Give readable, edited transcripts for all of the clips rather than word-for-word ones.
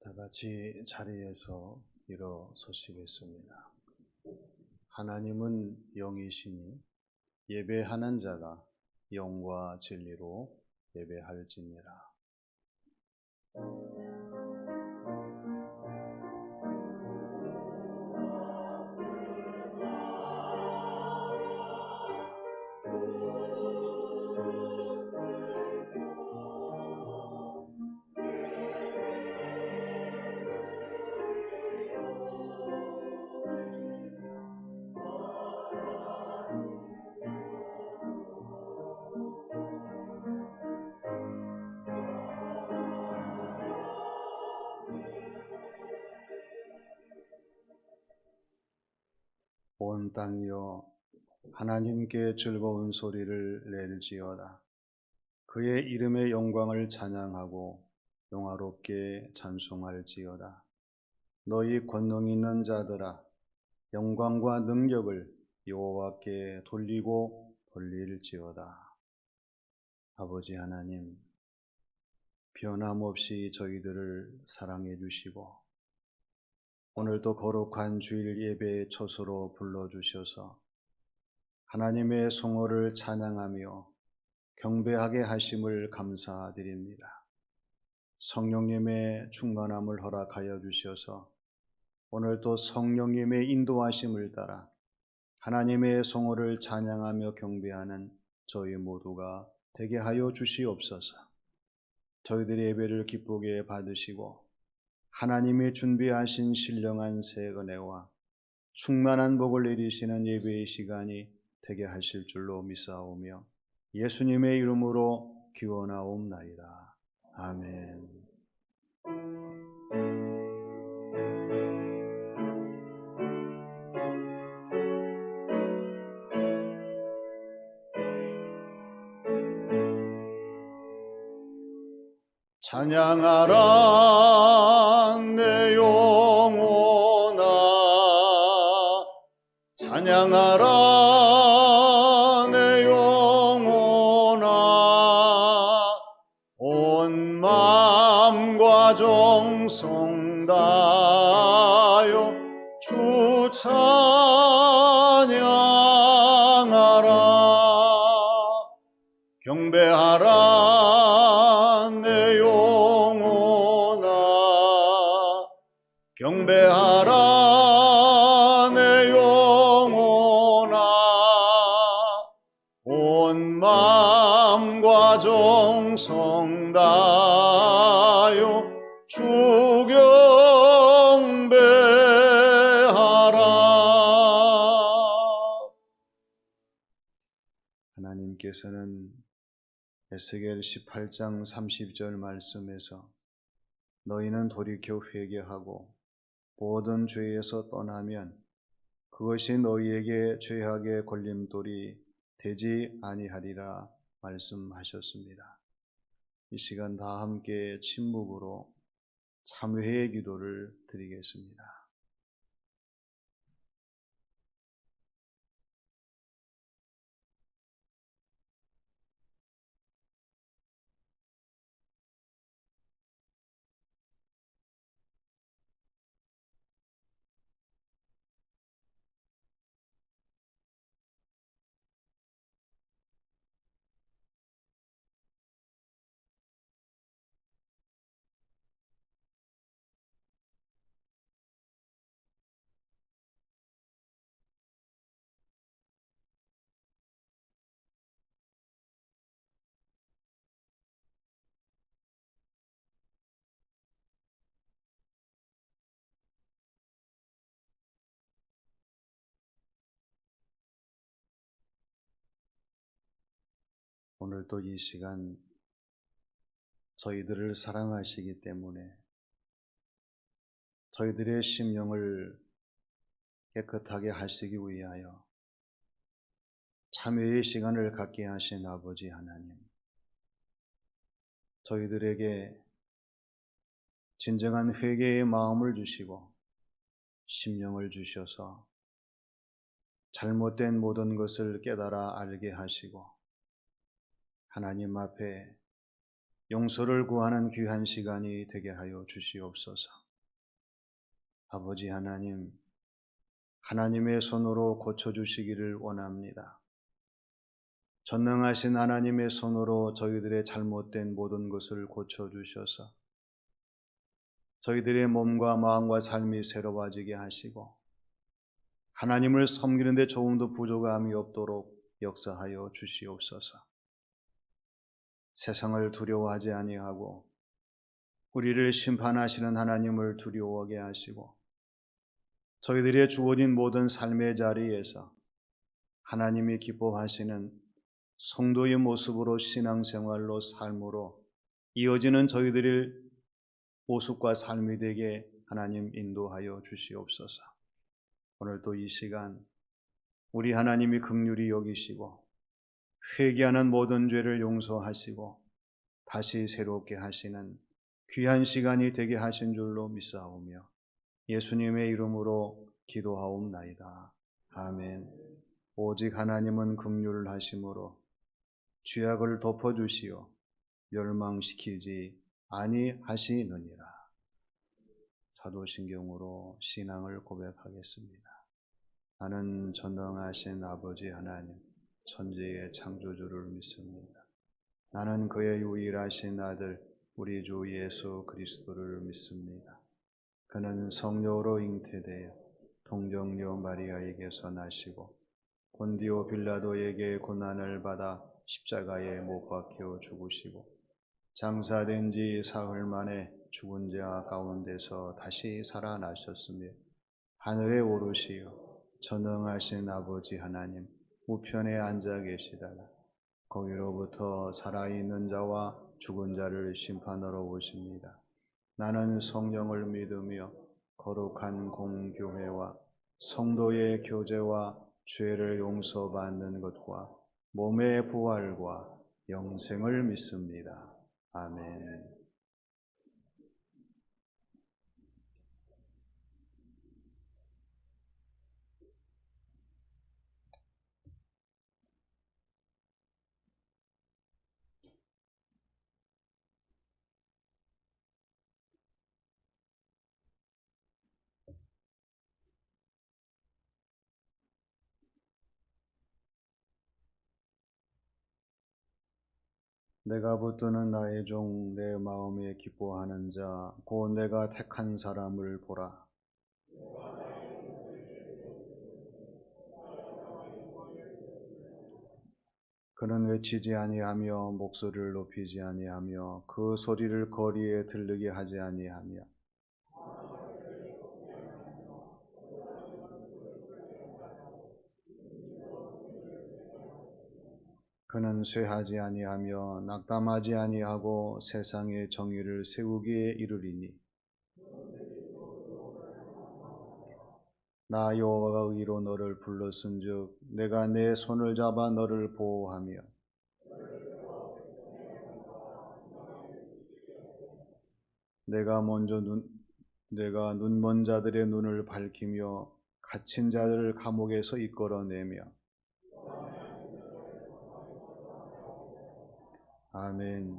다 같이 자리에서 일어서시겠습니다. 하나님은 영이시니 예배하는 자가 영과 진리로 예배할지니라. 온 땅이여 하나님께 즐거운 소리를 낼지어다. 그의 이름의 영광을 찬양하고 영화롭게 찬송할지어다. 너희 권능 있는 자들아 영광과 능력을 여호와께 돌리고 돌릴지어다. 아버지 하나님, 변함없이 저희들을 사랑해 주시고 오늘도 거룩한 주일 예배의 초소로 불러주셔서 하나님의 성호를 찬양하며 경배하게 하심을 감사드립니다. 성령님의 충만함을 허락하여 주셔서 오늘도 성령님의 인도하심을 따라 하나님의 성호를 찬양하며 경배하는 저희 모두가 되게 하여 주시옵소서. 저희들의 예배를 기쁘게 받으시고 하나님의 준비하신 신령한 새 은혜와 충만한 복을 내리시는 예배의 시간이 되게 하실 줄로 믿사오며 예수님의 이름으로 기원하옵나이다. 아멘. 찬양하라 내 영혼아, 찬양하라 내 영혼아, 온 마음과 정성 다하여 주 찬양하라. 경배하라 내 영혼아, 경배하라 내 영혼아, 온 마음과 정성 다하여 주 경배하라. 하나님께서는 에스겔 18장 30절 말씀에서 너희는 돌이켜 회개하고 모든 죄에서 떠나면 그것이 너희에게 죄악의 걸림돌이 되지 아니하리라 말씀하셨습니다. 이 시간 다 함께 침묵으로 참회의 기도를 드리겠습니다. 오늘도 이 시간 저희들을 사랑하시기 때문에 저희들의 심령을 깨끗하게 하시기 위하여 참회의 시간을 갖게 하신 아버지 하나님, 저희들에게 진정한 회개의 마음을 주시고 심령을 주셔서 잘못된 모든 것을 깨달아 알게 하시고 하나님 앞에 용서를 구하는 귀한 시간이 되게 하여 주시옵소서. 아버지 하나님, 하나님의 손으로 고쳐주시기를 원합니다. 전능하신 하나님의 손으로 저희들의 잘못된 모든 것을 고쳐주셔서 저희들의 몸과 마음과 삶이 새로워지게 하시고 하나님을 섬기는 데 조금도 부족함이 없도록 역사하여 주시옵소서. 세상을 두려워하지 아니하고 우리를 심판하시는 하나님을 두려워하게 하시고 저희들의 주어진 모든 삶의 자리에서 하나님이 기뻐하시는 성도의 모습으로 신앙생활로 삶으로 이어지는 저희들의 모습과 삶이 되게 하나님 인도하여 주시옵소서. 오늘도 이 시간 우리 하나님이 긍휼히 여기시고 회개하는 모든 죄를 용서하시고 다시 새롭게 하시는 귀한 시간이 되게 하신 줄로 믿사오며 예수님의 이름으로 기도하옵나이다. 아멘. 오직 하나님은 긍휼하심으로 죄악을 덮어주시어 멸망시키지 아니하시느니라. 사도신경으로 신앙을 고백하겠습니다. 나는 전능하신 아버지 하나님, 천지의 창조주를 믿습니다. 나는 그의 유일하신 아들 우리 주 예수 그리스도를 믿습니다. 그는 성령으로 잉태되어 동정녀 마리아에게서 나시고 본디오 빌라도에게 고난을 받아 십자가에 못 박혀 죽으시고 장사된 지 사흘 만에 죽은 자 가운데서 다시 살아나셨으며 하늘에 오르시어 전능하신 아버지 하나님 우편에 앉아 계시다가 거기로부터 살아있는 자와 죽은 자를 심판하러 오십니다. 나는 성령을 믿으며 거룩한 공교회와 성도의 교제와 죄를 용서받는 것과 몸의 부활과 영생을 믿습니다. 아멘. 내가 붙드는 나의 종 내 마음에 기뻐하는 자 곧 내가 택한 사람을 보라. 그는 외치지 아니하며 목소리를 높이지 아니하며 그 소리를 거리에 들리게 하지 아니하며 그는 쇠하지 아니하며 낙담하지 아니하고 세상의 정의를 세우기에 이르리니 나 여호와가 의로 너를 불렀은즉 내가 내 손을 잡아 너를 보호하며 내가 눈먼 자들의 눈을 밝히며 갇힌 자들을 감옥에서 이끌어내며 아멘.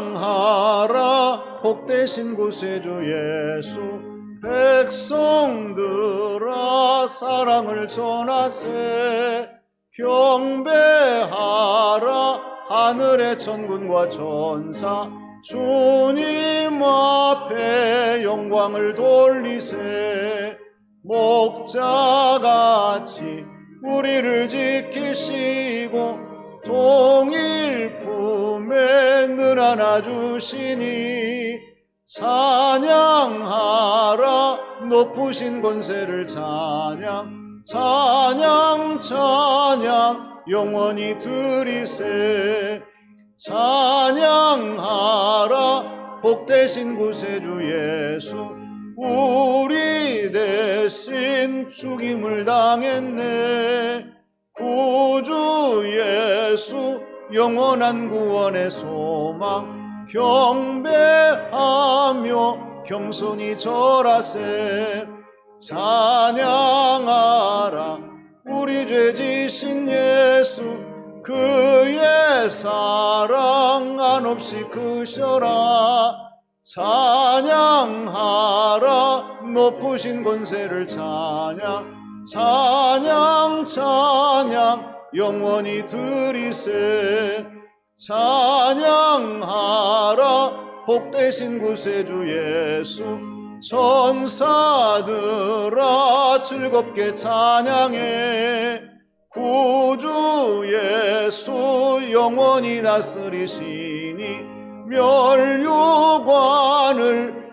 찬양하라 복되신 구세주 예수 백성들아 사랑을 전하세 경배하라 하늘의 천군과 천사 주님 앞에 영광을 돌리세 목자같이 우리를 지키시고 동일 품에 늘 안아주시니 찬양하라 높으신 권세를 찬양 찬양 찬양 영원히 드리세 찬양하라 복되신 구세주 예수 우리 대신 죽임을 당했네 구주 예수 영원한 구원의 소망 경배하며 겸손히 절하세. 찬양하라 우리 죄 지신 예수, 그의 사랑 한없이 크셔라. 찬양하라 높으신 권세를 찬양, 찬양 찬양 영원히 드리세. 찬양하라 복되신 구세주 예수, 천사들아 즐겁게 찬양해. 구주 예수 영원히 다스리시니 멸류관을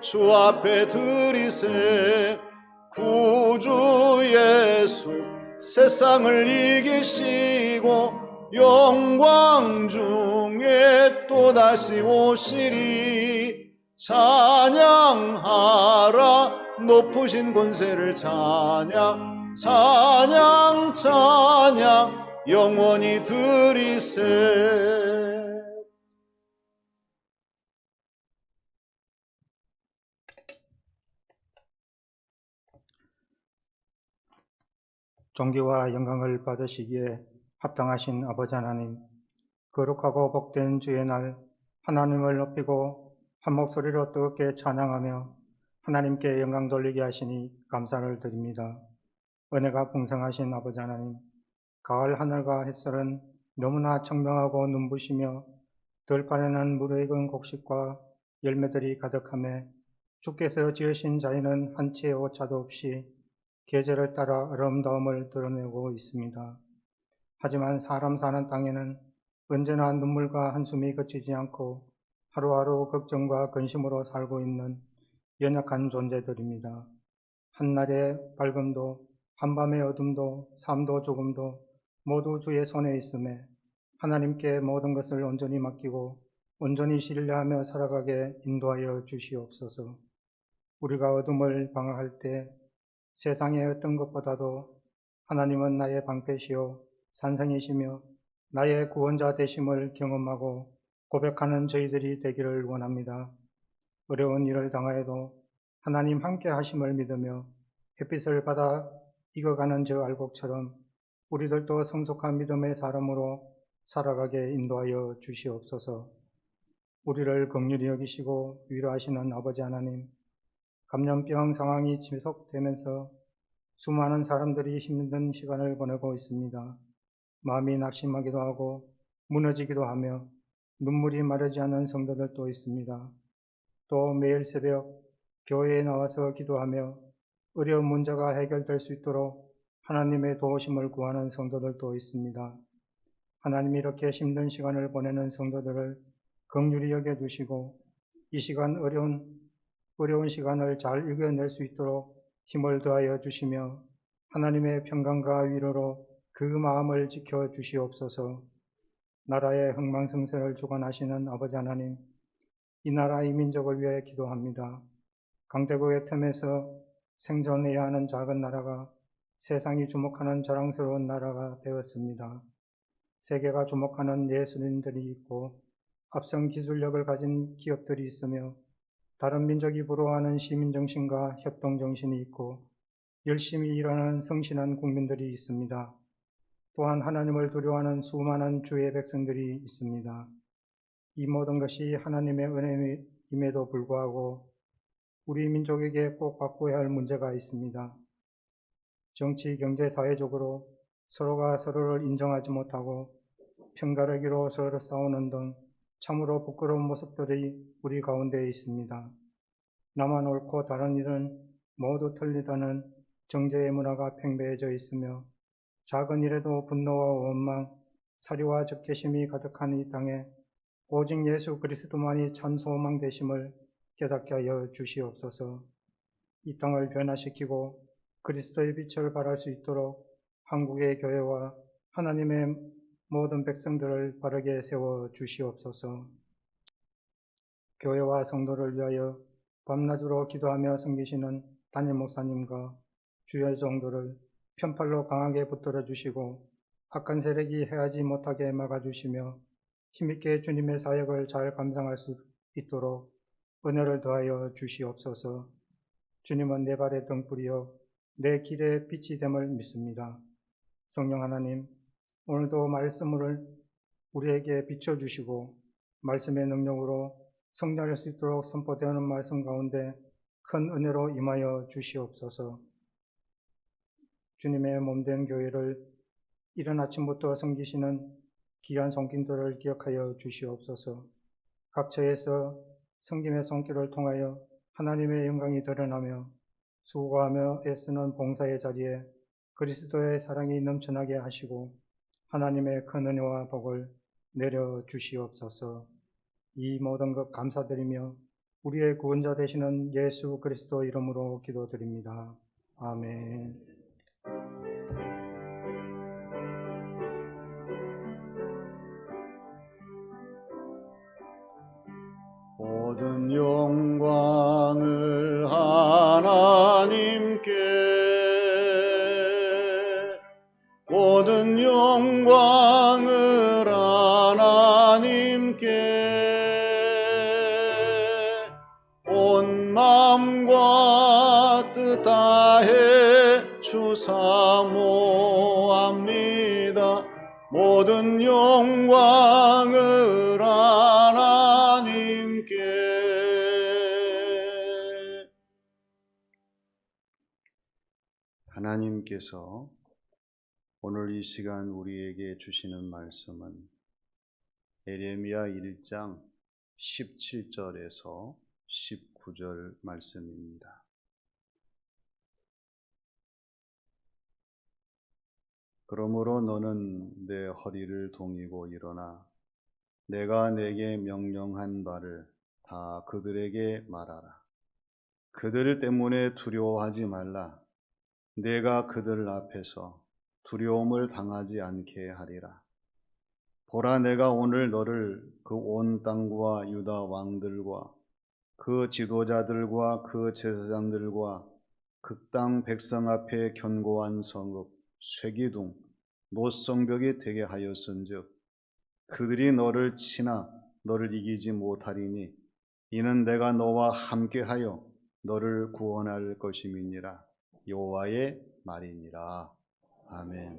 주 앞에 드리세. 구주 예수 세상을 이기시고 영광 중에 또다시 오시리. 찬양하라 높으신 권세를 찬양, 찬양 찬양 영원히 드리세. 존귀와 영광을 받으시기에 합당하신 아버지 하나님, 거룩하고 복된 주의 날 하나님을 높이고 한 목소리로 뜨겁게 찬양하며 하나님께 영광 돌리게 하시니 감사를 드립니다. 은혜가 풍성하신 아버지 하나님, 가을 하늘과 햇살은 너무나 청명하고 눈부시며 들판에는 무르익은 곡식과 열매들이 가득하며 주께서 지으신 자리는 한 채의 오차도 없이 계절을 따라 아름다움을 드러내고 있습니다. 하지만 사람 사는 땅에는 언제나 눈물과 한숨이 그치지 않고 하루하루 걱정과 근심으로 살고 있는 연약한 존재들입니다. 한날의 밝음도 한밤의 어둠도 삶도 죽음도 모두 주의 손에 있음에 하나님께 모든 것을 온전히 맡기고 온전히 신뢰하며 살아가게 인도하여 주시옵소서. 우리가 어둠을 방황할 때 세상의 어떤 것보다도 하나님은 나의 방패시요 산성이시며 나의 구원자 되심을 경험하고 고백하는 저희들이 되기를 원합니다. 어려운 일을 당하여도 하나님 함께 하심을 믿으며 햇빛을 받아 익어가는 저 알곡처럼 우리들도 성숙한 믿음의 사람으로 살아가게 인도하여 주시옵소서. 우리를 긍휼히 여기시고 위로하시는 아버지 하나님, 감염병 상황이 지속되면서 수많은 사람들이 힘든 시간을 보내고 있습니다. 마음이 낙심하기도 하고 무너지기도 하며 눈물이 마르지 않는 성도들도 있습니다. 또 매일 새벽 교회에 나와서 기도하며 어려운 문제가 해결될 수 있도록 하나님의 도우심을 구하는 성도들도 있습니다. 하나님이 이렇게 힘든 시간을 보내는 성도들을 긍휼히 여겨주시고 이 시간 어려운 시간을 잘 이겨낼 수 있도록 힘을 더하여 주시며 하나님의 평강과 위로로 그 마음을 지켜 주시옵소서. 나라의 흥망성쇠를 주관하시는 아버지 하나님, 이 나라 이 민족을 위해 기도합니다. 강대국의 틈에서 생존해야 하는 작은 나라가 세상이 주목하는 자랑스러운 나라가 되었습니다. 세계가 주목하는 예술인들이 있고 앞선 기술력을 가진 기업들이 있으며 다른 민족이 부러워하는 시민정신과 협동정신이 있고 열심히 일하는 성실한 국민들이 있습니다. 또한 하나님을 두려워하는 수많은 주의 백성들이 있습니다. 이 모든 것이 하나님의 은혜임에도 불구하고 우리 민족에게 꼭 바꿔야 할 문제가 있습니다. 정치, 경제, 사회적으로 서로가 서로를 인정하지 못하고 편가르기로 서로 싸우는 등 참으로 부끄러운 모습들이 우리 가운데 있습니다. 나만 옳고 다른 일은 모두 틀리다는 정죄의 문화가 팽배해져 있으며 작은 일에도 분노와 원망, 사리와 적개심이 가득한 이 땅에 오직 예수 그리스도만이 참 소망 되심을 깨닫게 하여 주시옵소서. 이 땅을 변화시키고 그리스도의 빛을 발할 수 있도록 한국의 교회와 하나님의 모든 백성들을 바르게 세워 주시옵소서. 교회와 성도를 위하여 밤낮으로 기도하며 섬기시는 담임 목사님과 주의 종들을 편팔로 강하게 붙들어 주시고 악한 세력이 해하지 못하게 막아주시며 힘있게 주님의 사역을 잘 감당할 수 있도록 은혜를 더하여 주시옵소서. 주님은 내 발의 등불이요 내 길의 빛이 됨을 믿습니다. 성령 하나님, 오늘도 말씀을 우리에게 비춰주시고 말씀의 능력으로 승리할 수 있도록 선포되는 말씀 가운데 큰 은혜로 임하여 주시옵소서. 주님의 몸된 교회를 이른 아침부터 섬기시는 귀한 성김들을 기억하여 주시옵소서. 각 처에서 성김의 손길을 통하여 하나님의 영광이 드러나며 수고하며 애쓰는 봉사의 자리에 그리스도의 사랑이 넘쳐나게 하시고 하나님의 큰 은혜와 복을 내려 주시옵소서. 이 모든 것 감사드리며 우리의 구원자 되시는 예수 그리스도 이름으로 기도드립니다. 아멘. 모든 영광을 하나님께, 모든 영광을 하나님께, 온 마음과 뜻 다해 주사모합니다. 모든 영광을 하나님께. 하나님께서 오늘 이 시간 우리에게 주시는 말씀은 예레미야 1장 17절에서 19절 말씀입니다. 그러므로 너는 내 허리를 동이고 일어나 내가 내게 명령한 바를 다 그들에게 말하라. 그들 때문에 두려워하지 말라. 내가 그들 앞에서 두려움을 당하지 않게 하리라. 보라, 내가 오늘 너를 그 온 땅과 유다 왕들과 그 지도자들과 그 제사장들과 그 땅 백성 앞에 견고한 성읍, 쇠기둥, 노성벽이 되게 하였은즉 그들이 너를 치나 너를 이기지 못하리니 이는 내가 너와 함께하여 너를 구원할 것임이니라. 여호와의 말이니라. 아멘.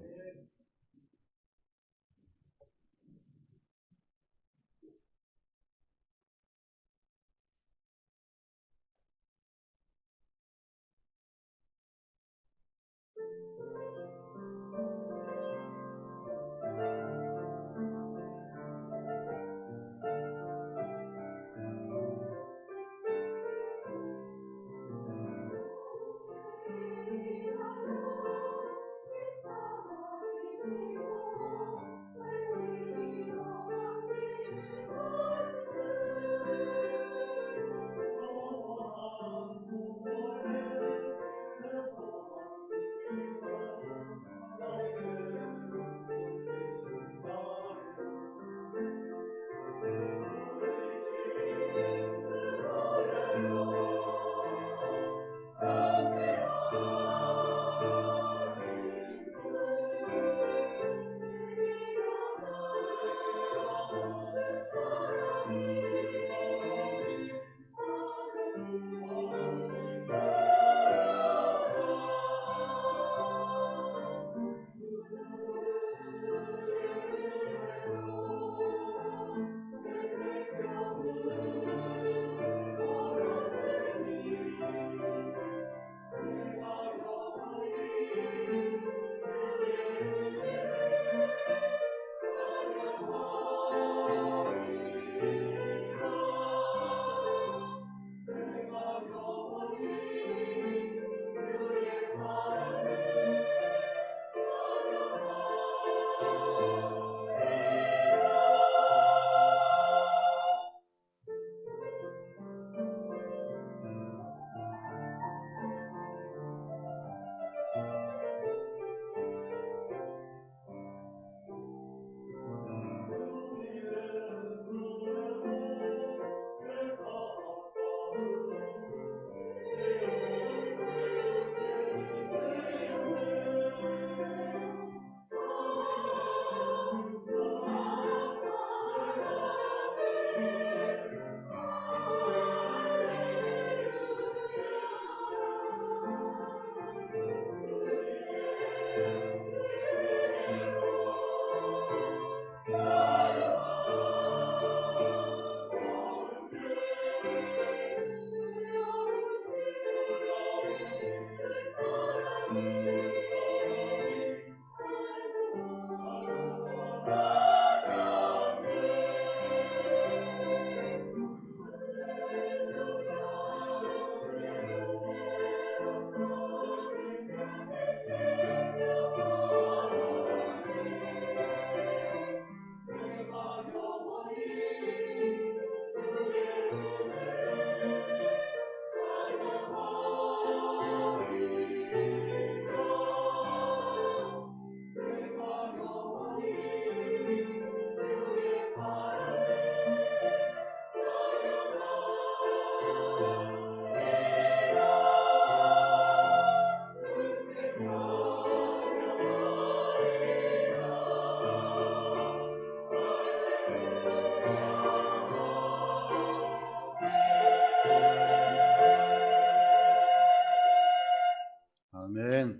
아멘.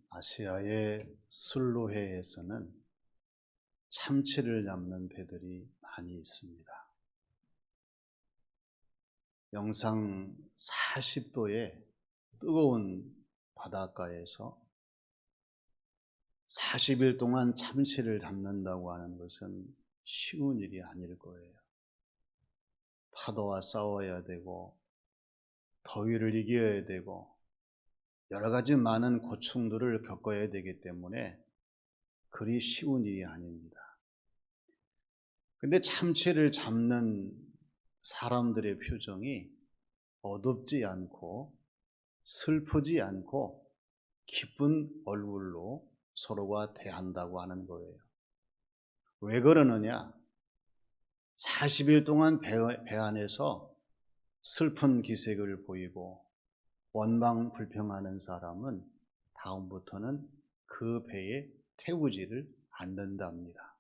아시아의 슬로해에서는 참치를 잡는 배들이 많이 있습니다. 영상 40도의 뜨거운 바닷가에서 40일 동안 참치를 잡는다고 하는 것은 쉬운 일이 아닐 거예요. 파도와 싸워야 되고 더위를 이겨야 되고 여러 가지 많은 고충들을 겪어야 되기 때문에 그리 쉬운 일이 아닙니다. 근데 참치를 잡는 사람들의 표정이 어둡지 않고 슬프지 않고 기쁜 얼굴로 서로가 대한다고 하는 거예요. 왜 그러느냐? 40일 동안 배 안에서 슬픈 기색을 보이고 원망 불평하는 사람은 다음부터는 그 배에 태우지를 않는답니다.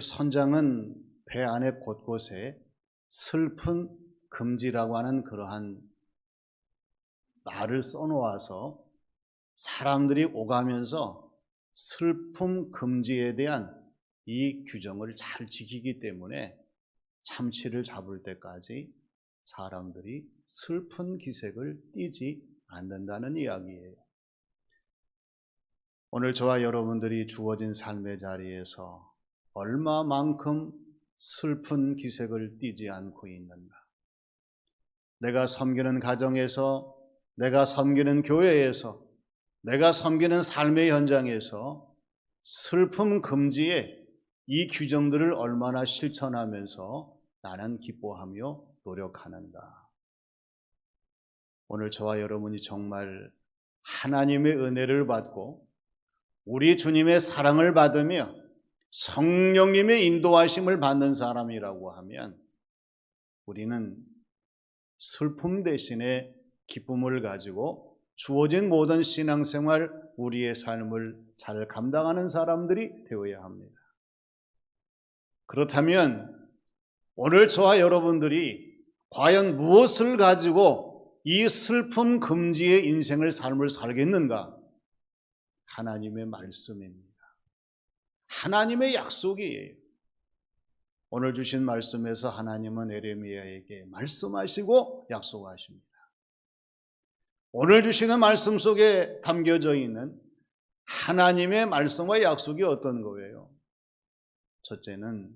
선장은 배 안에 곳곳에 슬픈 금지라고 하는 그러한 말을 써놓아서 사람들이 오가면서 슬픔 금지에 대한 이 규정을 잘 지키기 때문에 참치를 잡을 때까지 사람들이 슬픈 기색을 띠지 않는다는 이야기예요. 오늘 저와 여러분들이 주어진 삶의 자리에서 얼마만큼 슬픈 기색을 띠지 않고 있는가? 내가 섬기는 가정에서, 내가 섬기는 교회에서, 내가 섬기는 삶의 현장에서 슬픔 금지의 이 규정들을 얼마나 실천하면서 나는 기뻐하며 노력하는가? 오늘 저와 여러분이 정말 하나님의 은혜를 받고 우리 주님의 사랑을 받으며 성령님의 인도하심을 받는 사람이라고 하면 우리는 슬픔 대신에 기쁨을 가지고 주어진 모든 신앙생활, 우리의 삶을 잘 감당하는 사람들이 되어야 합니다. 그렇다면 오늘 저와 여러분들이 과연 무엇을 가지고 이 슬픔 금지의 인생을 삶을 살겠는가? 하나님의 말씀입니다. 하나님의 약속이에요. 오늘 주신 말씀에서 하나님은 에레미야에게 말씀하시고 약속하십니다. 오늘 주시는 말씀 속에 담겨져 있는 하나님의 말씀과 약속이 어떤 거예요? 첫째는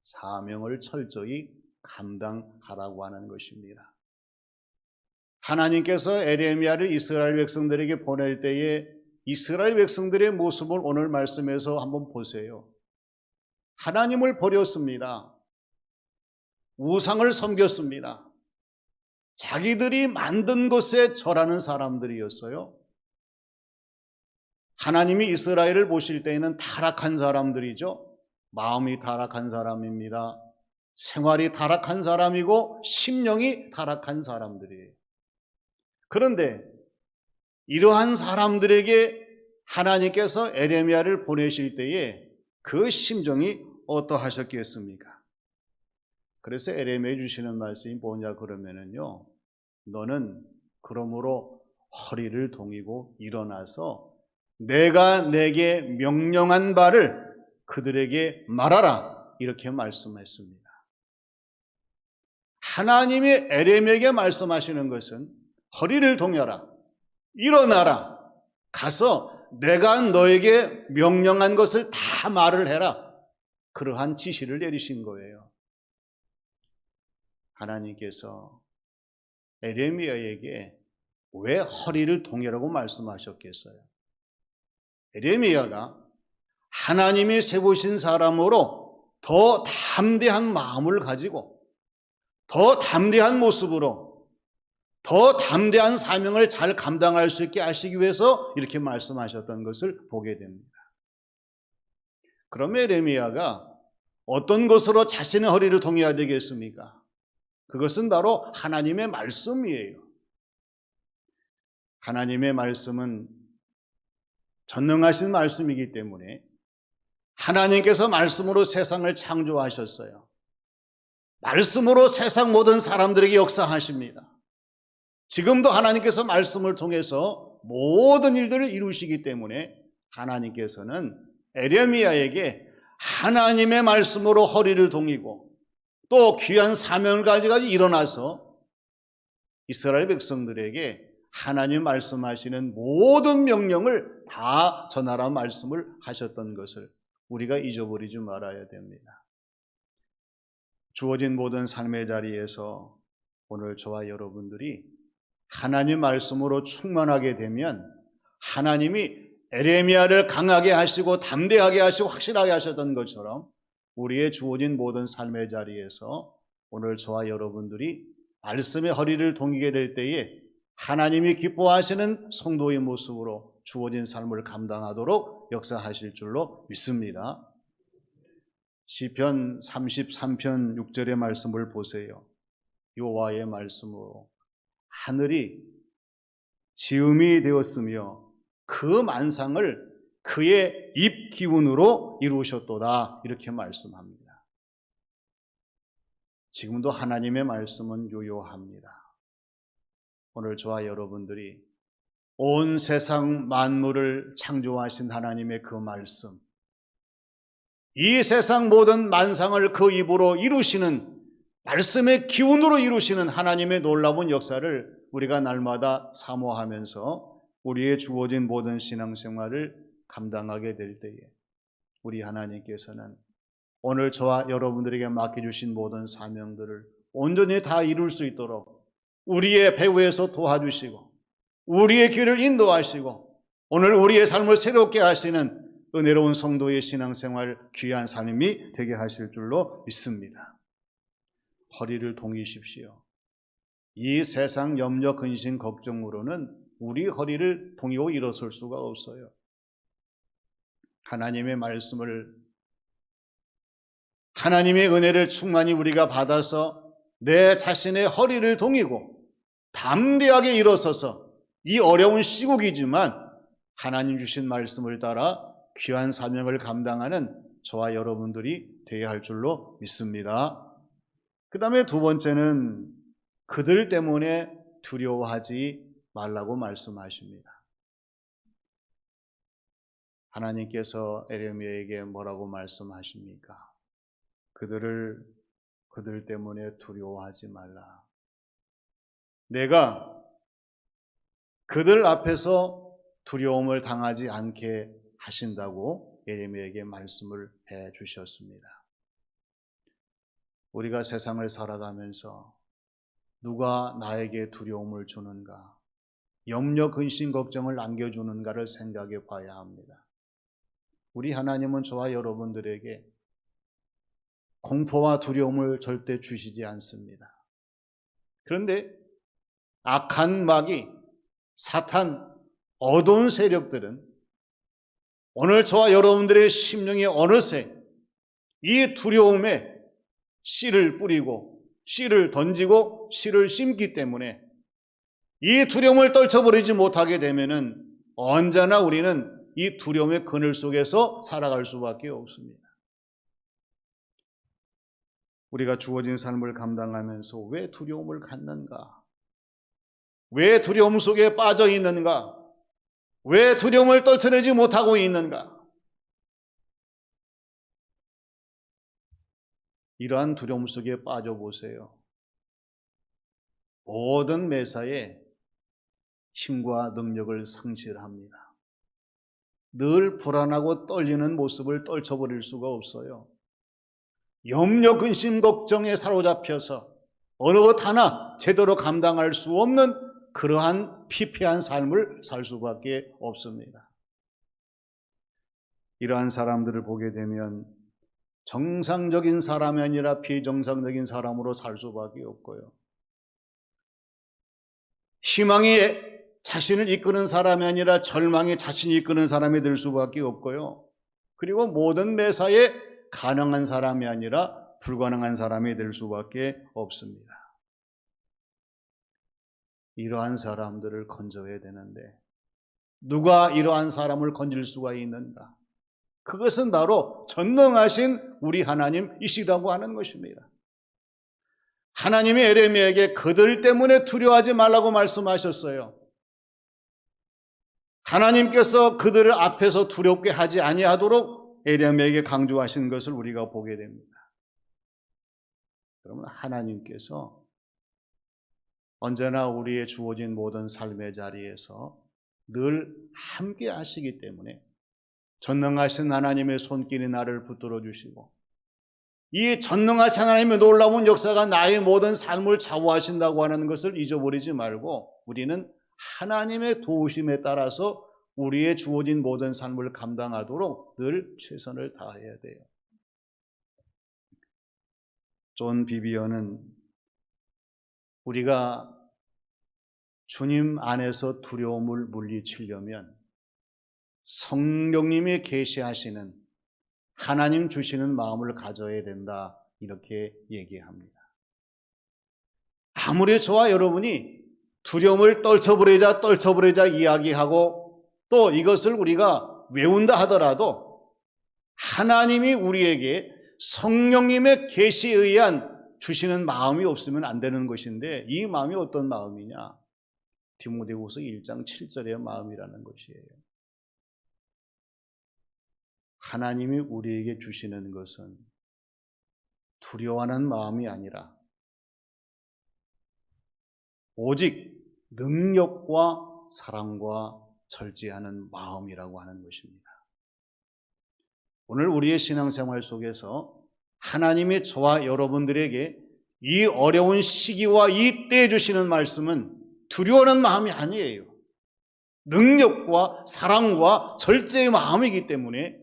사명을 철저히 감당하라고 하는 것입니다. 하나님께서 에레미야를 이스라엘 백성들에게 보낼 때에 이스라엘 백성들의 모습을 오늘 말씀에서 한번 보세요. 하나님을 버렸습니다. 우상을 섬겼습니다. 자기들이 만든 것에 절하는 사람들이었어요. 하나님이 이스라엘을 보실 때에는 타락한 사람들이죠. 마음이 타락한 사람입니다. 생활이 타락한 사람이고 심령이 타락한 사람들이에요. 그런데 이러한 사람들에게 하나님께서 에레미야를 보내실 때에 그 심정이 어떠하셨겠습니까? 그래서 에레미야에 주시는 말씀이 뭐냐 그러면은요, 너는 그러므로 허리를 동이고 일어나서 내가 내게 명령한 바를 그들에게 말하라, 이렇게 말씀했습니다. 하나님이 에레미야에게 말씀하시는 것은 허리를 동여라, 일어나라, 가서 내가 너에게 명령한 것을 다 말을 해라, 그러한 지시를 내리신 거예요. 하나님께서 에레미야에게 왜 허리를 동여라고 말씀하셨겠어요? 에레미야가 하나님이 세우신 사람으로 더 담대한 마음을 가지고 더 담대한 모습으로 더 담대한 사명을 잘 감당할 수 있게 하시기 위해서 이렇게 말씀하셨던 것을 보게 됩니다. 그럼 에레미야가 어떤 것으로 자신의 허리를 동여야 되겠습니까? 그것은 바로 하나님의 말씀이에요. 하나님의 말씀은 전능하신 말씀이기 때문에 하나님께서 말씀으로 세상을 창조하셨어요. 말씀으로 세상 모든 사람들에게 역사하십니다. 지금도 하나님께서 말씀을 통해서 모든 일들을 이루시기 때문에 하나님께서는 에레미야에게 하나님의 말씀으로 허리를 동이고 또 귀한 사명을 가지고 일어나서 이스라엘 백성들에게 하나님 말씀하시는 모든 명령을 다 전하라 말씀을 하셨던 것을 우리가 잊어버리지 말아야 됩니다. 주어진 모든 삶의 자리에서 오늘 저와 여러분들이 하나님 말씀으로 충만하게 되면 하나님이 에레미야를 강하게 하시고 담대하게 하시고 확실하게 하셨던 것처럼 우리의 주어진 모든 삶의 자리에서 오늘 저와 여러분들이 말씀의 허리를 동이게 될 때에 하나님이 기뻐하시는 성도의 모습으로 주어진 삶을 감당하도록 역사하실 줄로 믿습니다. 시편 33편 6절의 말씀을 보세요. 여호와의 말씀으로 하늘이 지음이 되었으며 그 만상을 그의 입 기운으로 이루셨도다 이렇게 말씀합니다. 지금도 하나님의 말씀은 유효합니다. 오늘 저와 여러분들이 온 세상 만물을 창조하신 하나님의 그 말씀, 이 세상 모든 만상을 그 입으로 이루시는 말씀의 기운으로 이루시는 하나님의 놀라운 역사를 우리가 날마다 사모하면서 우리의 주어진 모든 신앙생활을 감당하게 될 때에 우리 하나님께서는 오늘 저와 여러분들에게 맡겨주신 모든 사명들을 온전히 다 이룰 수 있도록 우리의 배후에서 도와주시고 우리의 길을 인도하시고 오늘 우리의 삶을 새롭게 하시는 은혜로운 성도의 신앙생활 귀한 삶이 되게 하실 줄로 믿습니다. 허리를 동이십시오. 이 세상 염려, 근심, 걱정으로는 우리 허리를 동이고 일어설 수가 없어요. 하나님의 말씀을, 하나님의 은혜를 충만히 우리가 받아서 내 자신의 허리를 동이고 담대하게 일어서서 이 어려운 시국이지만 하나님 주신 말씀을 따라 귀한 사명을 감당하는 저와 여러분들이 되어야 할 줄로 믿습니다. 그 다음에 두 번째는 그들 때문에 두려워하지 말라고 말씀하십니다. 하나님께서 에레미야에게 뭐라고 말씀하십니까? 그들 때문에 두려워하지 말라. 내가 그들 앞에서 두려움을 당하지 않게 하신다고 에레미야에게 말씀을 해 주셨습니다. 우리가 세상을 살아가면서 누가 나에게 두려움을 주는가, 염려, 근심, 걱정을 안겨주는가를 생각해 봐야 합니다. 우리 하나님은 저와 여러분들에게 공포와 두려움을 절대 주시지 않습니다. 그런데 악한 마귀, 사탄, 어두운 세력들은 오늘 저와 여러분들의 심령이 어느새 이 두려움에 씨를 뿌리고 씨를 던지고 씨를 심기 때문에 이 두려움을 떨쳐버리지 못하게 되면은 언제나 우리는 이 두려움의 그늘 속에서 살아갈 수밖에 없습니다. 우리가 주어진 삶을 감당하면서 왜 두려움을 갖는가? 왜 두려움 속에 빠져 있는가? 왜 두려움을 떨쳐내지 못하고 있는가? 이러한 두려움 속에 빠져보세요. 모든 매사에 힘과 능력을 상실합니다. 늘 불안하고 떨리는 모습을 떨쳐버릴 수가 없어요. 염려, 근심, 걱정에 사로잡혀서 어느 것 하나 제대로 감당할 수 없는 그러한 피폐한 삶을 살 수밖에 없습니다. 이러한 사람들을 보게 되면 정상적인 사람이 아니라 비정상적인 사람으로 살 수밖에 없고요. 희망이 자신을 이끄는 사람이 아니라 절망이 자신이 이끄는 사람이 될 수밖에 없고요. 그리고 모든 매사에 가능한 사람이 아니라 불가능한 사람이 될 수밖에 없습니다. 이러한 사람들을 건져야 되는데 누가 이러한 사람을 건질 수가 있는가? 그것은 바로 전능하신 우리 하나님이시라고 하는 것입니다. 하나님이 에레미야에게 그들 때문에 두려워하지 말라고 말씀하셨어요. 하나님께서 그들을 앞에서 두렵게 하지 아니하도록 에레미야에게 강조하신 것을 우리가 보게 됩니다. 그러면 하나님께서 언제나 우리의 주어진 모든 삶의 자리에서 늘 함께 하시기 때문에 전능하신 하나님의 손길이 나를 붙들어 주시고 이 전능하신 하나님의 놀라운 역사가 나의 모든 삶을 좌우하신다고 하는 것을 잊어버리지 말고 우리는 하나님의 도우심에 따라서 우리의 주어진 모든 삶을 감당하도록 늘 최선을 다해야 돼요. 존 비비어는 우리가 주님 안에서 두려움을 물리치려면 성령님이 계시하시는 하나님 주시는 마음을 가져야 된다 이렇게 얘기합니다. 아무리 저와 여러분이 두려움을 떨쳐버리자 이야기하고 또 이것을 우리가 외운다 하더라도 하나님이 우리에게 성령님의 계시에 의한 주시는 마음이 없으면 안 되는 것인데 이 마음이 어떤 마음이냐? 디모데후서 1장 7절의 마음이라는 것이에요. 하나님이 우리에게 주시는 것은 두려워하는 마음이 아니라 오직 능력과 사랑과 절제하는 마음이라고 하는 것입니다. 오늘 우리의 신앙생활 속에서 하나님이 저와 여러분들에게 이 어려운 시기와 이 때에 주시는 말씀은 두려워하는 마음이 아니에요. 능력과 사랑과 절제의 마음이기 때문에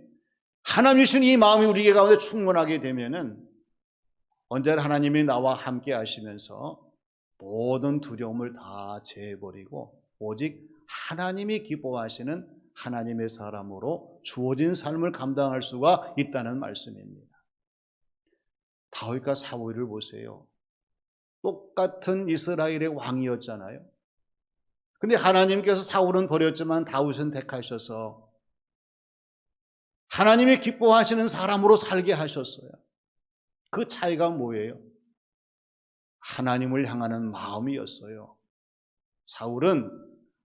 하나님 주신 이 마음이 우리 가운데 충만하게 되면은 언제나 하나님이 나와 함께 하시면서 모든 두려움을 다 제해버리고 오직 하나님이 기뻐하시는 하나님의 사람으로 주어진 삶을 감당할 수가 있다는 말씀입니다. 다윗과 사울을 보세요. 똑같은 이스라엘의 왕이었잖아요. 근데 하나님께서 사울은 버렸지만 다윗은 택하셔서 하나님이 기뻐하시는 사람으로 살게 하셨어요. 그 차이가 뭐예요? 하나님을 향하는 마음이었어요. 사울은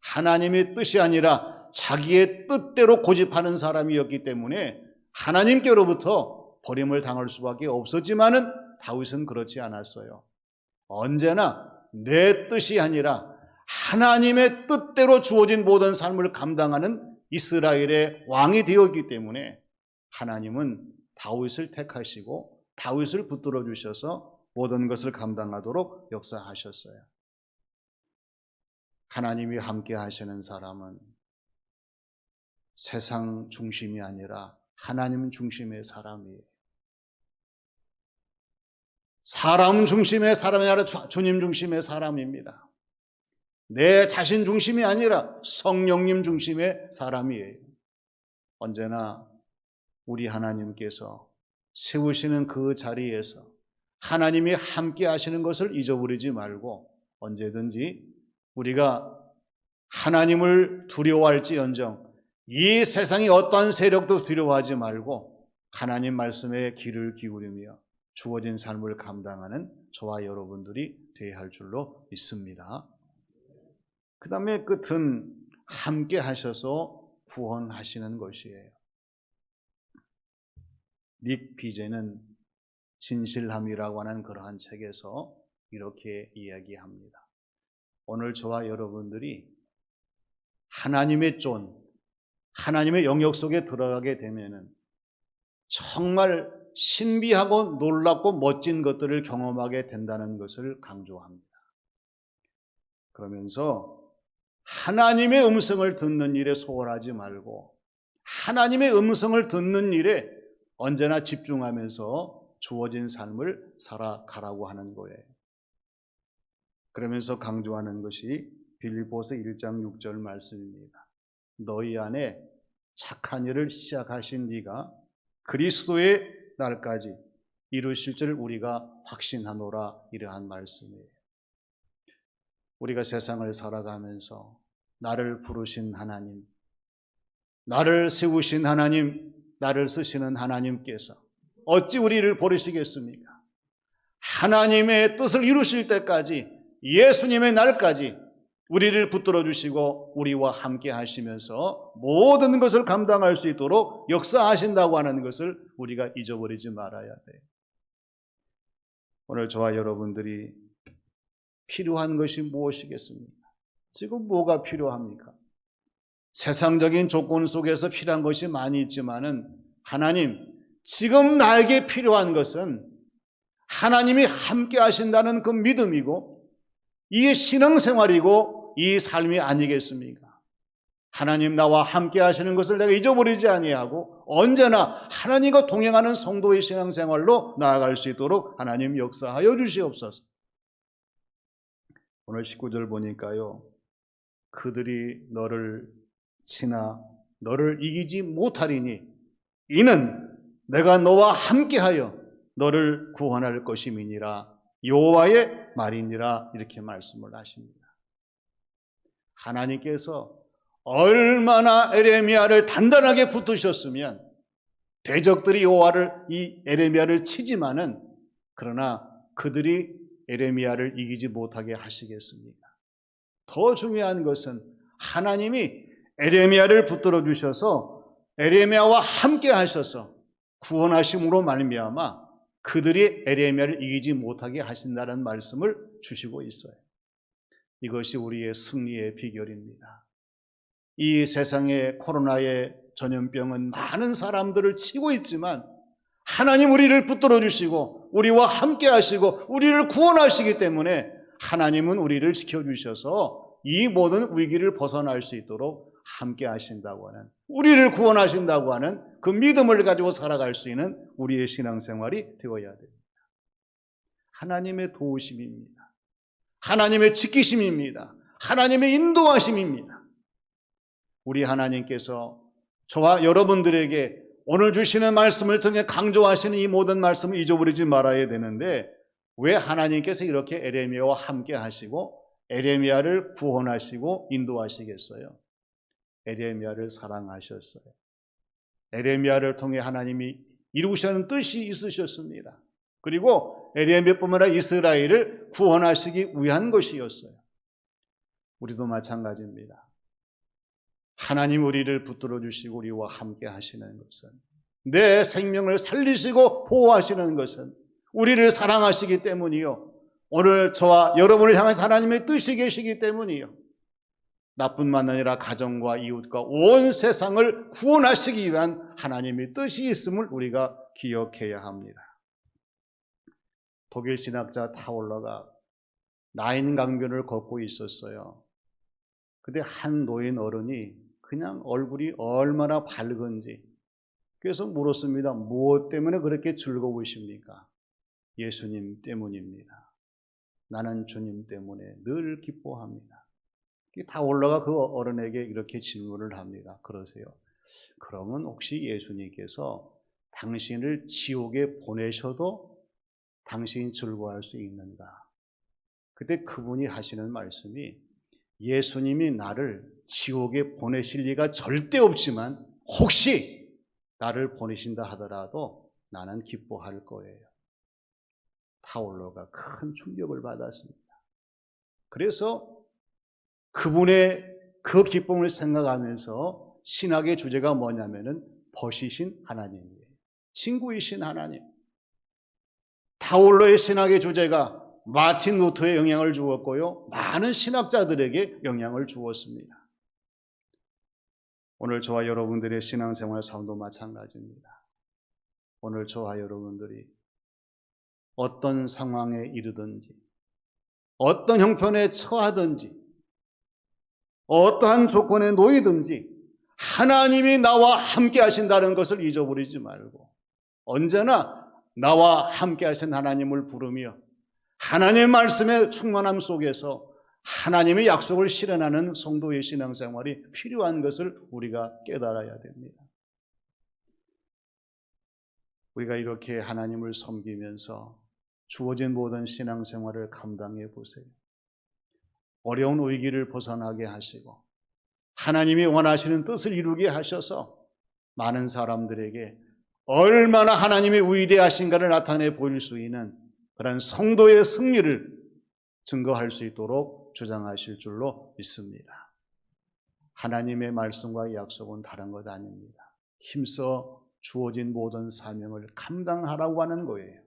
하나님의 뜻이 아니라 자기의 뜻대로 고집하는 사람이었기 때문에 하나님께로부터 버림을 당할 수밖에 없었지만은 다윗은 그렇지 않았어요. 언제나 내 뜻이 아니라 하나님의 뜻대로 주어진 모든 삶을 감당하는 이스라엘의 왕이 되었기 때문에 하나님은 다윗을 택하시고 다윗을 붙들어 주셔서 모든 것을 감당하도록 역사하셨어요. 하나님이 함께 하시는 사람은 세상 중심이 아니라 하나님 중심의 사람이에요. 사람 중심의 사람이 아니라 주님 중심의 사람입니다. 내 자신 중심이 아니라 성령님 중심의 사람이에요. 언제나 우리 하나님께서 세우시는 그 자리에서 하나님이 함께 하시는 것을 잊어버리지 말고 언제든지 우리가 하나님을 두려워할지언정 이 세상이 어떠한 세력도 두려워하지 말고 하나님 말씀에 귀를 기울이며 주어진 삶을 감당하는 저와 여러분들이 되어야 할 줄로 믿습니다. 그 다음에 끝은 함께 하셔서 구원하시는 것이에요. 닉 비제는 진실함이라고 하는 그러한 책에서 이렇게 이야기합니다. 오늘 저와 여러분들이 하나님의 존, 하나님의 영역 속에 들어가게 되면은 정말 신비하고 놀랍고 멋진 것들을 경험하게 된다는 것을 강조합니다. 그러면서 하나님의 음성을 듣는 일에 소홀하지 말고 하나님의 음성을 듣는 일에 언제나 집중하면서 주어진 삶을 살아가라고 하는 거예요. 그러면서 강조하는 것이 빌립보서 1장 6절 말씀입니다. 너희 안에 착한 일을 시작하신 네가 그리스도의 날까지 이루실 줄 우리가 확신하노라 이러한 말씀이에요. 우리가 세상을 살아가면서 나를 부르신 하나님, 나를 세우신 하나님, 나를 쓰시는 하나님께서 어찌 우리를 버리시겠습니까? 하나님의 뜻을 이루실 때까지, 예수님의 날까지 우리를 붙들어 주시고 우리와 함께 하시면서 모든 것을 감당할 수 있도록 역사하신다고 하는 것을 우리가 잊어버리지 말아야 돼요. 오늘 저와 여러분들이 필요한 것이 무엇이겠습니까? 지금 뭐가 필요합니까? 세상적인 조건 속에서 필요한 것이 많이 있지만은 하나님, 지금 나에게 필요한 것은 하나님이 함께 하신다는 그 믿음이고 이 신앙생활이고 이 삶이 아니겠습니까? 하나님 나와 함께 하시는 것을 내가 잊어버리지 아니하고 언제나 하나님과 동행하는 성도의 신앙생활로 나아갈 수 있도록 하나님 역사하여 주시옵소서. 오늘 19절 보니까요, 그들이 너를 치나 너를 이기지 못하리니 이는 내가 너와 함께하여 너를 구원할 것임이니라, 여호와의 말이니라, 이렇게 말씀을 하십니다. 하나님께서 얼마나 에레미야를 단단하게 붙드셨으면 대적들이 이 에레미야를 치지만은, 그러나 그들이 에레미야를 이기지 못하게 하시겠습니까? 더 중요한 것은 하나님이 에레미야를 붙들어 주셔서 에레미야와 함께 하셔서 구원하심으로 말미암아 그들이 에레미야를 이기지 못하게 하신다는 말씀을 주시고 있어요. 이것이 우리의 승리의 비결입니다. 이 세상의 코로나의 전염병은 많은 사람들을 치고 있지만 하나님 우리를 붙들어 주시고 우리와 함께 하시고 우리를 구원하시기 때문에 하나님은 우리를 지켜주셔서 이 모든 위기를 벗어날 수 있도록 함께 하신다고 하는, 우리를 구원하신다고 하는 그 믿음을 가지고 살아갈 수 있는 우리의 신앙생활이 되어야 됩니다. 하나님의 도우심입니다. 하나님의 지키심입니다. 하나님의 인도하심입니다. 우리 하나님께서 저와 여러분들에게 오늘 주시는 말씀을 통해 강조하시는 이 모든 말씀을 잊어버리지 말아야 되는데, 왜 하나님께서 이렇게 에레미야와 함께 하시고 에레미야를 구원하시고 인도하시겠어요? 에레미야를 사랑하셨어요. 에레미야를 통해 하나님이 이루시는 뜻이 있으셨습니다. 그리고 에레미야뿐만 아니라 이스라엘을 구원하시기 위한 것이었어요. 우리도 마찬가지입니다. 하나님 우리를 붙들어 주시고 우리와 함께 하시는 것은, 내 생명을 살리시고 보호하시는 것은 우리를 사랑하시기 때문이요, 오늘 저와 여러분을 향한 하나님의 뜻이 계시기 때문이요, 나뿐만 아니라 가정과 이웃과 온 세상을 구원하시기 위한 하나님의 뜻이 있음을 우리가 기억해야 합니다. 독일 신학자 타올러가 나인 강변을 걷고 있었어요. 근데 한 노인 어른이 그냥 얼굴이 얼마나 밝은지, 그래서 물었습니다. 무엇 때문에 그렇게 즐거우십니까? 예수님 때문입니다. 나는 주님 때문에 늘 기뻐합니다. 타올러가 그 어른에게 이렇게 질문을 합니다. 그러세요. 그러면 혹시 예수님께서 당신을 지옥에 보내셔도 당신이 즐거워할 수 있는가? 그때 그분이 하시는 말씀이, 예수님이 나를 지옥에 보내실 리가 절대 없지만 혹시 나를 보내신다 하더라도 나는 기뻐할 거예요. 타올러가 큰 충격을 받았습니다. 그래서 그분의 그 기쁨을 생각하면서 신학의 주제가 뭐냐면은 벗이신 하나님이에요. 친구이신 하나님. 타올러의 신학의 주제가 마틴 루터에 영향을 주었고요, 많은 신학자들에게 영향을 주었습니다. 오늘 저와 여러분들의 신앙생활 삶도 마찬가지입니다. 오늘 저와 여러분들이 어떤 상황에 이르든지, 어떤 형편에 처하든지, 어떠한 조건에 놓이든지 하나님이 나와 함께 하신다는 것을 잊어버리지 말고 언제나 나와 함께 하신 하나님을 부르며 하나님의 말씀의 충만함 속에서 하나님의 약속을 실현하는 성도의 신앙생활이 필요한 것을 우리가 깨달아야 됩니다. 우리가 이렇게 하나님을 섬기면서 주어진 모든 신앙생활을 감당해 보세요. 어려운 위기를 벗어나게 하시고 하나님이 원하시는 뜻을 이루게 하셔서 많은 사람들에게 얼마나 하나님의 위대하신가를 나타내 보일 수 있는 그런 성도의 승리를 증거할 수 있도록 주장하실 줄로 믿습니다. 하나님의 말씀과 약속은 다른 것 아닙니다. 힘써 주어진 모든 사명을 감당하라고 하는 거예요.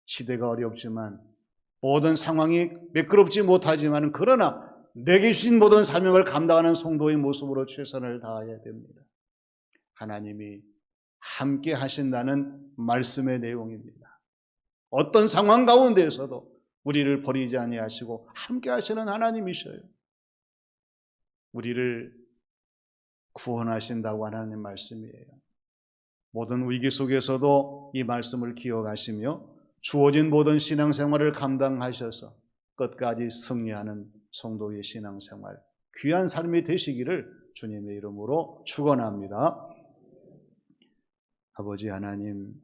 시대가 어렵지만 모든 상황이 매끄럽지 못하지만 그러나 내게 주신 모든 사명을 감당하는 성도의 모습으로 최선을 다해야 됩니다. 하나님이 함께 하신다는 말씀의 내용입니다. 어떤 상황 가운데에서도 우리를 버리지 아니하시고 함께 하시는 하나님이셔요. 우리를 구원하신다고 하는 말씀이에요. 모든 위기 속에서도 이 말씀을 기억하시며 주어진 모든 신앙생활을 감당하셔서 끝까지 승리하는 성도의 신앙생활, 귀한 삶이 되시기를 주님의 이름으로 축원합니다. 아버지 하나님,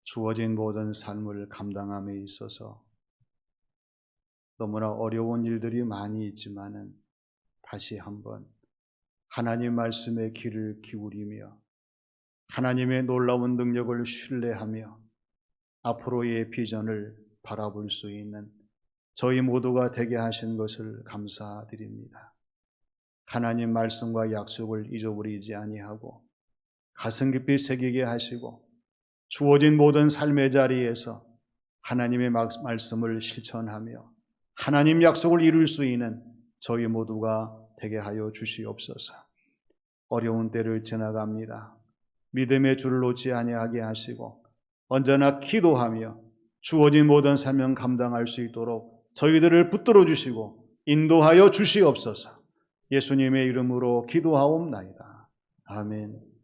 주어진 모든 삶을 감당함에 있어서 너무나 어려운 일들이 많이 있지만은 다시 한번 하나님 말씀에 귀를 기울이며 하나님의 놀라운 능력을 신뢰하며 앞으로의 비전을 바라볼 수 있는 저희 모두가 되게 하신 것을 감사드립니다. 하나님 말씀과 약속을 잊어버리지 아니하고 가슴 깊이 새기게 하시고 주어진 모든 삶의 자리에서 하나님의 말씀을 실천하며 하나님 약속을 이룰 수 있는 저희 모두가 되게 하여 주시옵소서. 어려운 때를 지나갑니다. 믿음의 줄을 놓지 아니하게 하시고 언제나 기도하며 주어진 모든 사명 감당할 수 있도록 저희들을 붙들어 주시고 인도하여 주시옵소서. 예수님의 이름으로 기도하옵나이다. 아멘.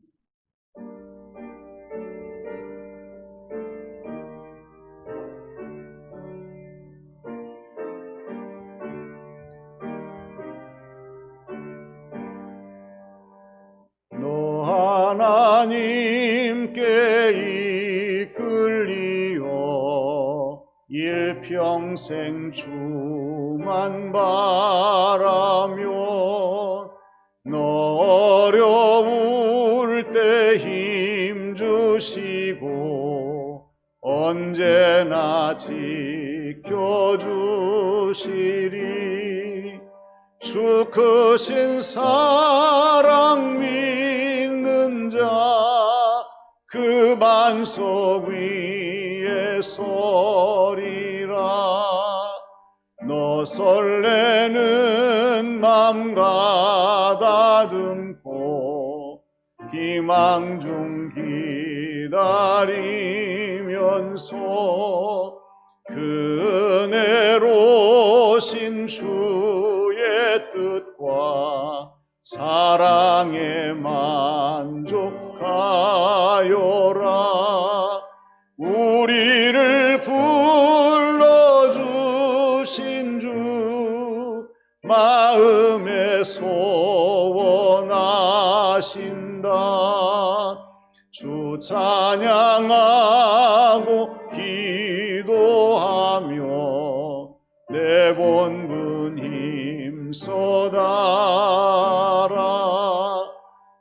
하나님께 이끌리어 일평생 주만 바라며 너 어려울 때 힘주시고 언제나 지켜주시리. 주 크신 사랑 믿는 자 그 반석 위에 서리라. 너 설레는 맘 가다듬고 희망 중 기다리면서 그 은혜로신 주의 뜻과 사랑에 만족하여라. 우리를 불러주신 주 마음에 소원하신다. 주 찬양하고 기도하며 내 본분 힘써다라.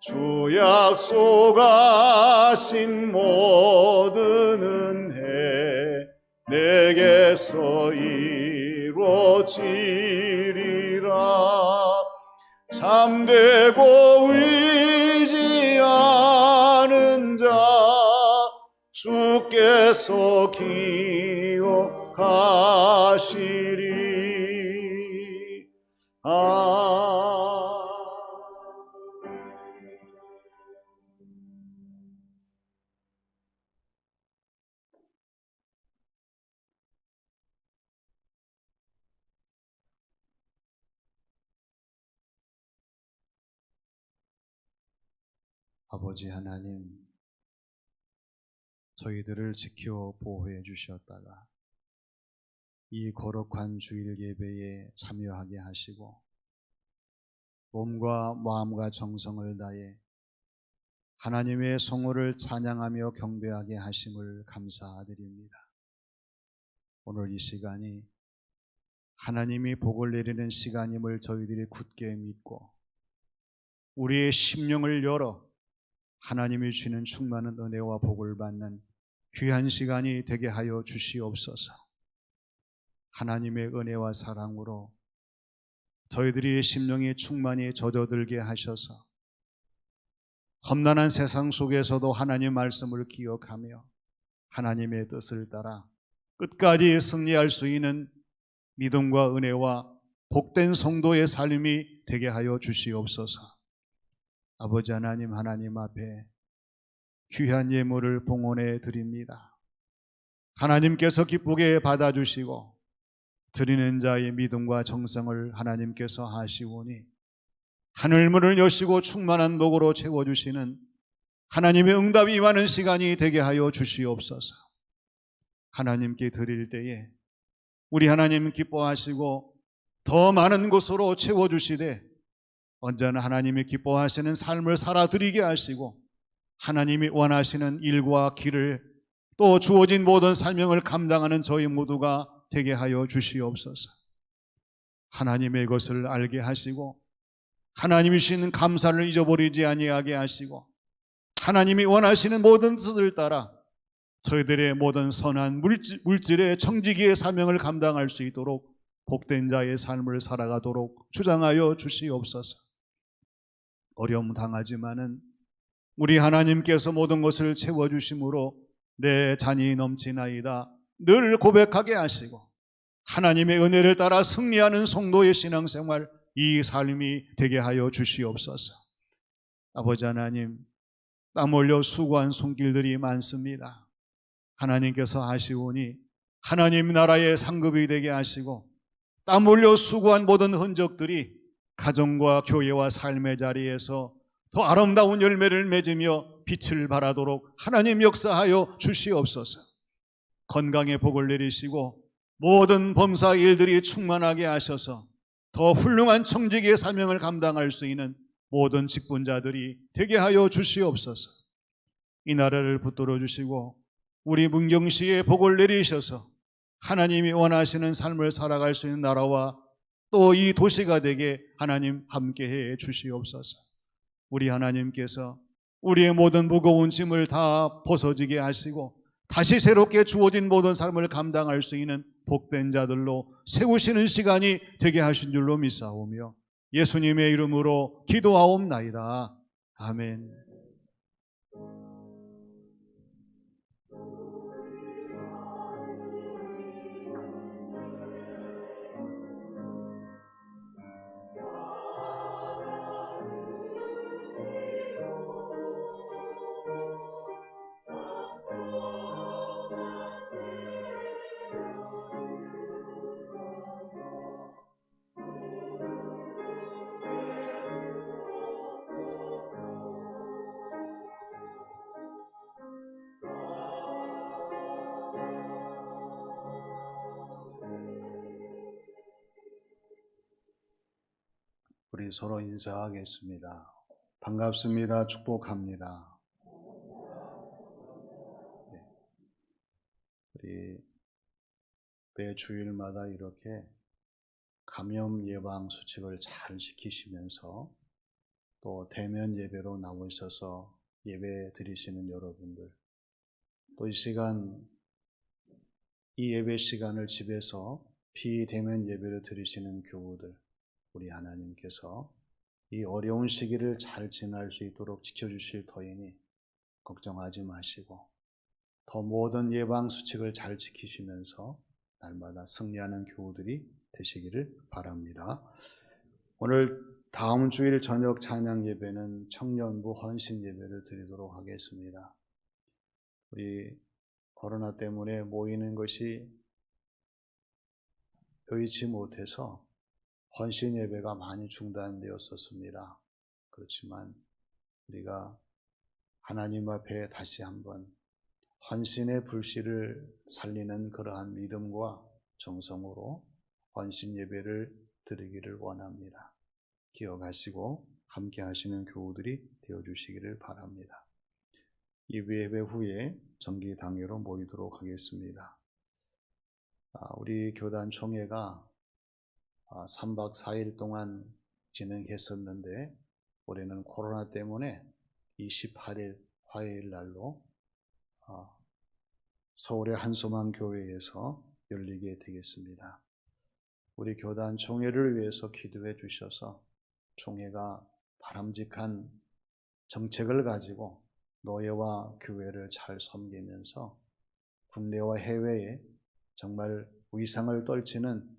주 약속하신 모든 은혜 내게서 이루어지리라. 참되고 의지하는 자 주께서 기억하시리. 아버지 하나님, 저희들을 지켜 보호해 주셨다가 이 거룩한 주일 예배에 참여하게 하시고 몸과 마음과 정성을 다해 하나님의 성호를 찬양하며 경배하게 하심을 감사드립니다. 오늘 이 시간이 하나님이 복을 내리는 시간임을 저희들이 굳게 믿고 우리의 심령을 열어 하나님이 주시는 충만한 은혜와 복을 받는 귀한 시간이 되게 하여 주시옵소서. 하나님의 은혜와 사랑으로 저희들이 심령이 충만히 젖어들게 하셔서 험난한 세상 속에서도 하나님 말씀을 기억하며 하나님의 뜻을 따라 끝까지 승리할 수 있는 믿음과 은혜와 복된 성도의 삶이 되게 하여 주시옵소서. 아버지 하나님, 하나님 앞에 귀한 예물을 봉헌해 드립니다. 하나님께서 기쁘게 받아주시고 드리는 자의 믿음과 정성을 하나님께서 하시오니 하늘문을 여시고 충만한 복으로 채워주시는 하나님의 응답이 임하는 시간이 되게 하여 주시옵소서. 하나님께 드릴 때에 우리 하나님 기뻐하시고 더 많은 곳으로 채워주시되 언제나 하나님이 기뻐하시는 삶을 살아드리게 하시고 하나님이 원하시는 일과 길을 또 주어진 모든 사명을 감당하는 저희 모두가 되게 하여 주시옵소서. 하나님의 것을 알게 하시고 하나님이 주시는 감사를 잊어버리지 아니하게 하시고 하나님이 원하시는 모든 뜻을 따라 저희들의 모든 선한 물질의 청지기의 사명을 감당할 수 있도록 복된 자의 삶을 살아가도록 주장하여 주시옵소서. 어려움 당하지만은 우리 하나님께서 모든 것을 채워주심으로 내 잔이 넘치나이다 늘 고백하게 하시고 하나님의 은혜를 따라 승리하는 성도의 신앙생활, 이 삶이 되게 하여 주시옵소서. 아버지 하나님, 땀 흘려 수고한 손길들이 많습니다. 하나님께서 하시오니 하나님 나라의 상급이 되게 하시고 땀 흘려 수고한 모든 흔적들이 가정과 교회와 삶의 자리에서 더 아름다운 열매를 맺으며 빛을 발하도록 하나님 역사하여 주시옵소서. 건강의 복을 내리시고 모든 범사 일들이 충만하게 하셔서 더 훌륭한 청지기의 사명을 감당할 수 있는 모든 직분자들이 되게 하여 주시옵소서. 이 나라를 붙들어 주시고 우리 문경시에 복을 내리셔서 하나님이 원하시는 삶을 살아갈 수 있는 나라와 또 이 도시가 되게 하나님 함께해 주시옵소서. 우리 하나님께서 우리의 모든 무거운 짐을 다 벗어지게 하시고 다시 새롭게 주어진 모든 삶을 감당할 수 있는 복된 자들로 세우시는 시간이 되게 하신 줄로 믿사오며 예수님의 이름으로 기도하옵나이다. 아멘. 우리 서로 인사하겠습니다. 반갑습니다. 축복합니다. 우리 매 주일마다 이렇게 감염 예방 수칙을 잘 지키시면서 또 대면 예배로 나오셔서 예배 드리시는 여러분들, 또 이 예배 시간을 집에서 비대면 예배를 드리시는 교우들, 우리 하나님께서 이 어려운 시기를 잘 지날 수 있도록 지켜주실 터이니 걱정하지 마시고 더 모든 예방 수칙을 잘 지키시면서 날마다 승리하는 교우들이 되시기를 바랍니다. 오늘 다음 주일 저녁 찬양 예배는 청년부 헌신 예배를 드리도록 하겠습니다. 우리 코로나 때문에 모이는 것이 여의치 못해서 헌신 예배가 많이 중단되었었습니다. 그렇지만 우리가 하나님 앞에 다시 한번 헌신의 불씨를 살리는 그러한 믿음과 정성으로 헌신 예배를 드리기를 원합니다. 기억하시고 함께 하시는 교우들이 되어주시기를 바랍니다. 예배 후에 정기 당회로 모이도록 하겠습니다. 우리 교단 총회가 3박 4일 동안 진행했었는데 올해는 코로나 때문에 28일 화요일 날로 서울의 한소망 교회에서 열리게 되겠습니다. 우리 교단 총회를 위해서 기도해 주셔서 총회가 바람직한 정책을 가지고 노예와 교회를 잘 섬기면서 국내와 해외에 정말 위상을 떨치는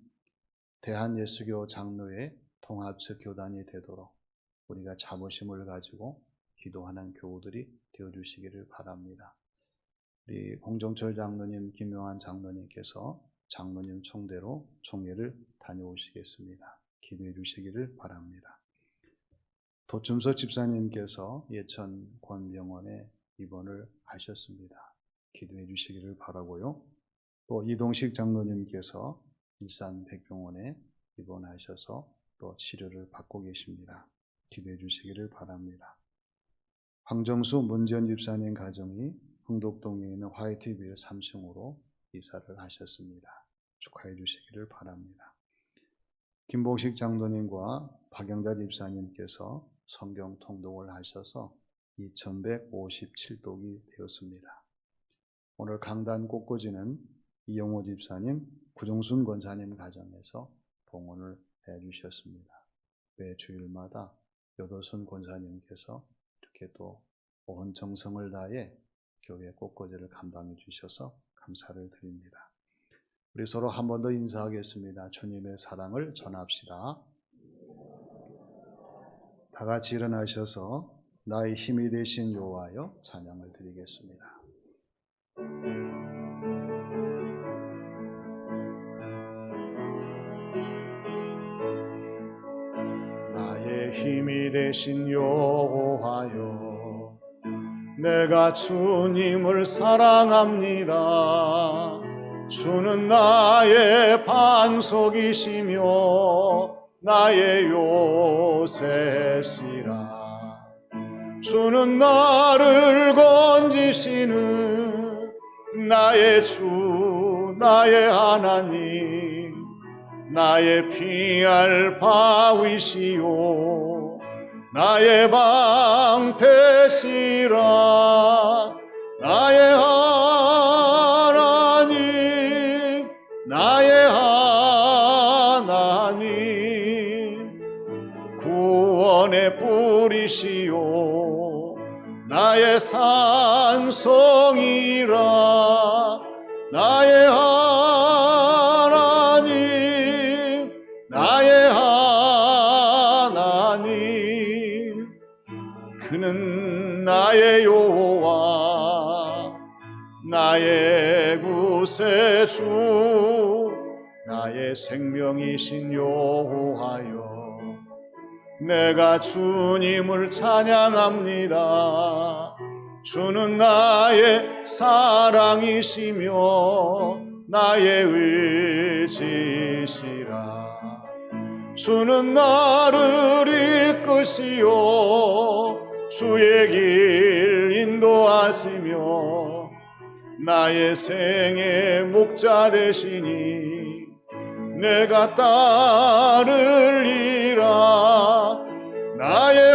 대한예수교 장로의 통합적 교단이 되도록 우리가 자부심을 가지고 기도하는 교우들이 되어주시기를 바랍니다. 우리 홍정철 장로님, 김용환 장로님께서 장로님 총대로 총회를 다녀오시겠습니다. 기도해 주시기를 바랍니다. 도춤석 집사님께서 예천 권병원에 입원을 하셨습니다. 기도해 주시기를 바라고요. 또 이동식 장로님께서 일산 백병원에 입원하셔서 또 치료를 받고 계십니다. 기도해 주시기를 바랍니다. 황정수 문지연 집사님 가정이 흥덕동에 있는 화이트빌 3층으로 이사를 하셨습니다. 축하해 주시기를 바랍니다. 김복식 장로님과 박영자 집사님께서 성경 통독을 하셔서 2157독이 되었습니다. 오늘 강단 꽃꽂이는 이영호 집사님, 구종순 권사님 가정에서 봉헌을 해주셨습니다. 매 주일마다 여도순 권사님께서 이렇게 또 온 정성을 다해 교회 꽃꽂이를 감당해 주셔서 감사를 드립니다. 우리 서로 한 번 더 인사하겠습니다. 주님의 사랑을 전합시다. 다 같이 일어나셔서 나의 힘이 되신 여호와여 찬양을 드리겠습니다. 나의 힘이 되신 여호와여 내가 주님을 사랑합니다. 주는 나의 반석이시며 나의 요새시라. 주는 나를 건지시는 나의 주 나의 하나님 나의 피할 바위시요 나의 방패시라. 나의 하나님 나의 하나님 구원의 뿌리시요 나의 산성이라. 나의 하나님 나의 하나님 그는 나의 여호와 나의 구세주 나의 생명이신 여호와여 내가 주님을 찬양합니다. 주는 나의 사랑이시며 나의 의지시라. 주는 나를 이끄시오 주의 길 인도하시며 나의 생의 목자 되시니 내가 따르리라. 나의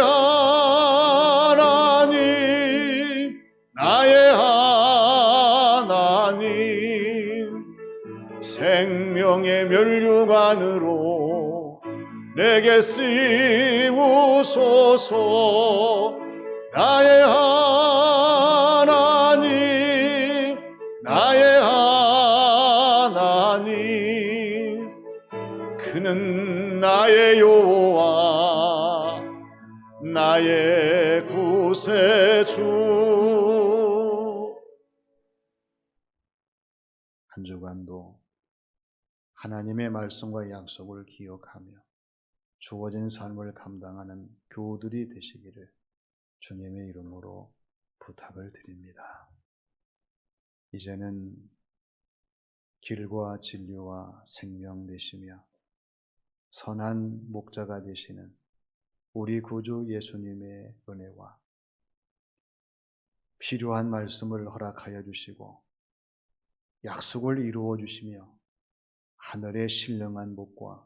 하나님 나의 하나님 생명의 면류관으로 내게 쓰이소서. 나의 하나님 나의 하나님 그는 나의 여호와 나의 구세주. 한 주간도 하나님의 말씀과 약속을 기억하며 주어진 삶을 감당하는 교우들이 되시기를 주님의 이름으로 부탁을 드립니다. 이제는 길과 진리와 생명 되시며 선한 목자가 되시는 우리 구주 예수님의 은혜와 필요한 말씀을 허락하여 주시고 약속을 이루어 주시며 하늘의 신령한 복과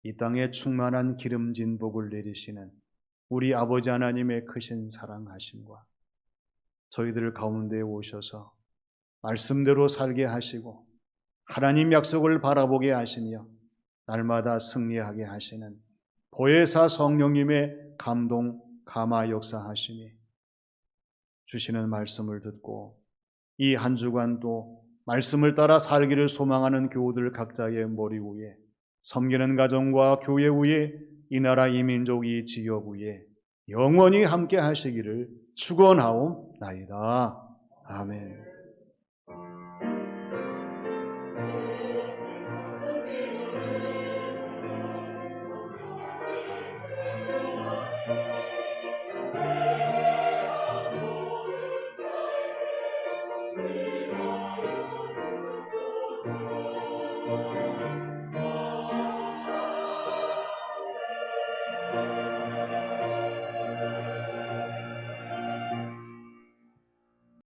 이 땅에 충만한 기름진 복을 내리시는 우리 아버지 하나님의 크신 사랑하심과 저희들 가운데 오셔서 말씀대로 살게 하시고 하나님 약속을 바라보게 하시며 날마다 승리하게 하시는 보혜사 성령님의 감동, 감화 역사하심이 주시는 말씀을 듣고 이 한 주간 또 말씀을 따라 살기를 소망하는 교우들 각자의 머리 위에, 섬기는 가정과 교회 위에, 이 나라 이 민족 이 지역 위에 영원히 함께 하시기를 축원하옵나이다. 아멘.